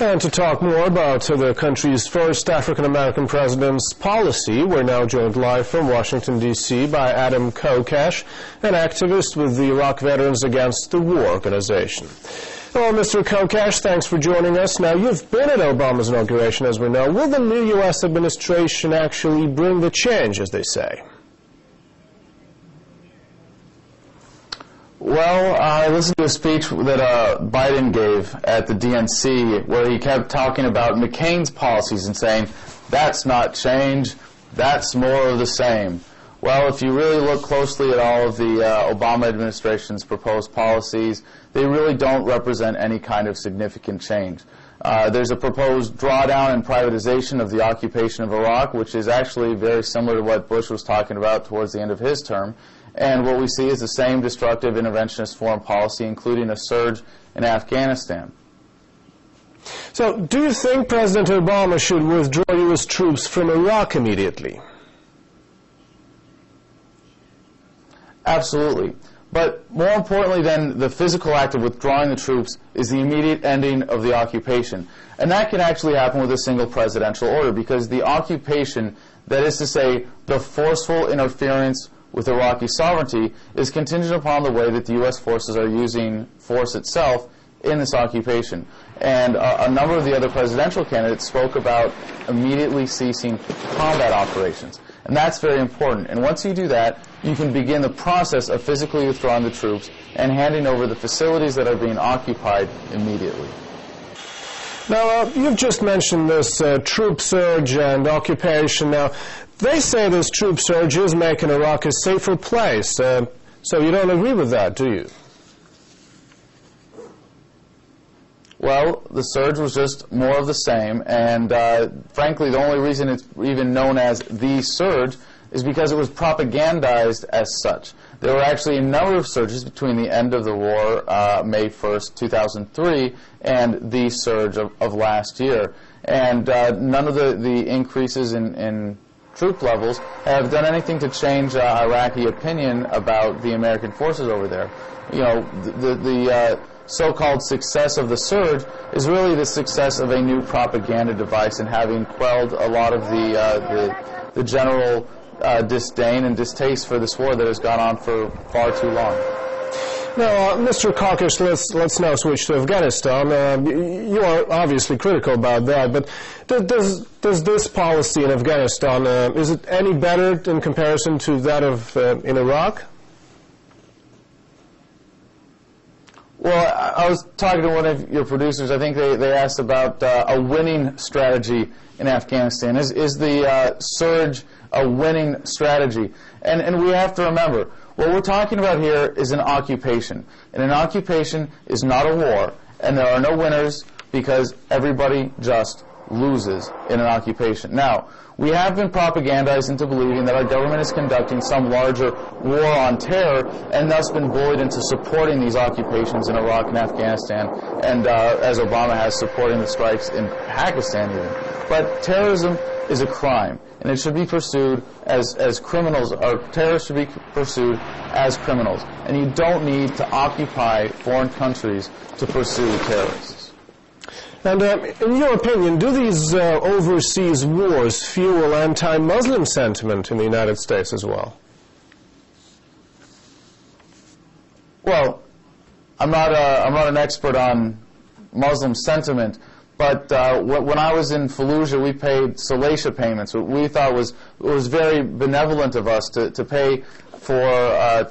And to talk more about the country's first African-American president's policy, we're now joined live from Washington, D.C. by Adam Kokesh, an activist with the Iraq Veterans Against the War organization. Hello, Mr. Kokesh. Thanks for joining us. Now, you've been at Obama's inauguration, as we know. Will the new U.S. administration actually bring the change, as they say? Well, I listened to a speech that Biden gave at the DNC where he kept talking about McCain's policies and saying, that's not change, that's more of the same. Well, if you really look closely at all of the Obama administration's proposed policies, they really don't represent any kind of significant change. There's a proposed drawdown and privatization of the occupation of Iraq, which is actually very similar to what Bush was talking about towards the end of his term. And what we see is the same destructive interventionist foreign policy, including a surge in Afghanistan. So, do you think President Obama should withdraw U.S. troops from Iraq immediately? Absolutely. But more importantly than the physical act of withdrawing the troops is the immediate ending of the occupation. And that can actually happen with a single presidential order, because the occupation, that is to say, the forceful interference with Iraqi sovereignty, is contingent upon the way that the U.S. forces are using force itself in this occupation. And a number of the other presidential candidates spoke about immediately ceasing combat operations. And that's very important. And once you do that, you can begin the process of physically withdrawing the troops and handing over the facilities that are being occupied immediately. Now, you've just mentioned this troop surge and occupation. Now, they say this troop surge is making Iraq a safer place. So you don't agree with that, do you? Well, the surge was just more of the same, and frankly, the only reason it's even known as the surge is because it was propagandized as such. There were actually a number of surges between the end of the war, May 1st, 2003, and the surge of last year. And none of the increases in troop levels have done anything to change Iraqi opinion about the American forces over there. You know, the so-called success of the surge is really the success of a new propaganda device and having quelled a lot of the general disdain and distaste for this war that has gone on for far too long. Now, Mr. Kokesh, let's now switch to Afghanistan. You are obviously critical about that, but does this policy in Afghanistan, is it any better in comparison to that of in Iraq? Well, I was talking to one of your producers. I think they asked about a winning strategy in Afghanistan. Is the surge a winning strategy? And we have to remember, what we're talking about here is an occupation. And an occupation is not a war. And there are no winners because everybody just loses in an occupation. Now, we have been propagandized into believing that our government is conducting some larger war on terror and thus been bullied into supporting these occupations in Iraq and Afghanistan, and as Obama has, supporting the strikes in Pakistan even. But terrorism is a crime, and it should be pursued as criminals, or terrorists should be pursued as criminals. And you don't need to occupy foreign countries to pursue terrorists. And in your opinion, do these overseas wars fuel anti-Muslim sentiment in the United States as well? Well, I'm not an expert on Muslim sentiment, but when I was in Fallujah, we paid Salacia payments. What we thought was very benevolent of us to pay for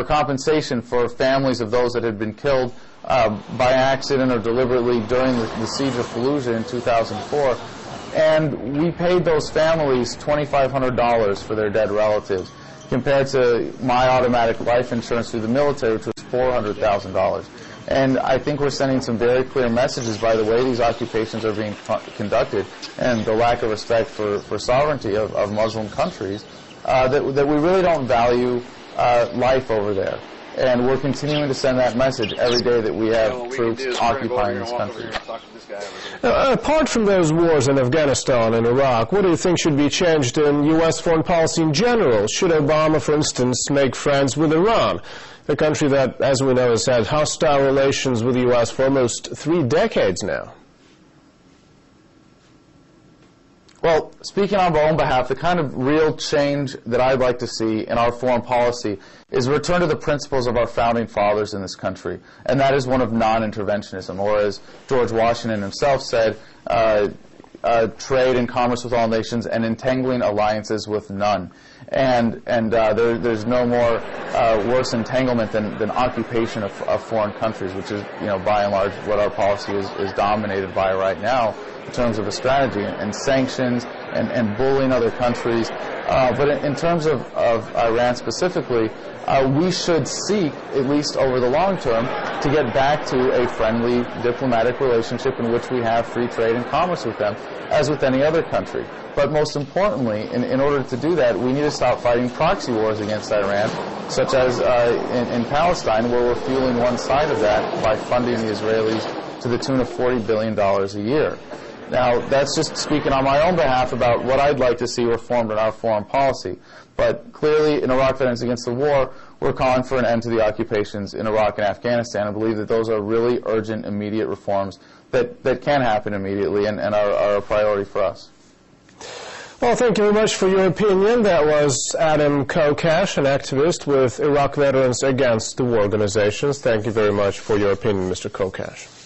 compensation for families of those that had been killed by accident or deliberately during the siege of Fallujah in 2004. And we paid those families $2,500 for their dead relatives, compared to my automatic life insurance through the military, which was $400,000. And I think we're sending some very clear messages by the way these occupations are being conducted and the lack of respect for sovereignty of Muslim countries, that we really don't value life over there. And we're continuing to send that message every day that we have troops occupying this country. Apart from those wars in Afghanistan and Iraq, what do you think should be changed in U.S. foreign policy in general? Should Obama, for instance, make friends with Iran, a country that, as we know, has had hostile relations with the U.S. for almost 3 decades now? Well, speaking on my own behalf, the kind of real change that I'd like to see in our foreign policy is a return to the principles of our founding fathers in this country, and that is one of non-interventionism, or as George Washington himself said, trade and commerce with all nations and entangling alliances with none. And there's no more worse entanglement than occupation of foreign countries, which is, by and large what our policy is dominated by right now in terms of a strategy and sanctions and bullying other countries. But in terms of Iran specifically, we should seek, at least over the long term, to get back to a friendly diplomatic relationship in which we have free trade and commerce with them, as with any other country. But most importantly, in order to do that, we need to stop fighting proxy wars against Iran, such as in Palestine, where we're fueling one side of that by funding the Israelis to the tune of $40 billion a year. Now, that's just speaking on my own behalf about what I'd like to see reformed in our foreign policy. But clearly, in Iraq Veterans Against the War, we're calling for an end to the occupations in Iraq and Afghanistan. I believe that those are really urgent, immediate reforms that can happen immediately and are a priority for us. Well, thank you very much for your opinion. That was Adam Kokesh, an activist with Iraq Veterans Against the War organizations. Thank you very much for your opinion, Mr. Kokesh.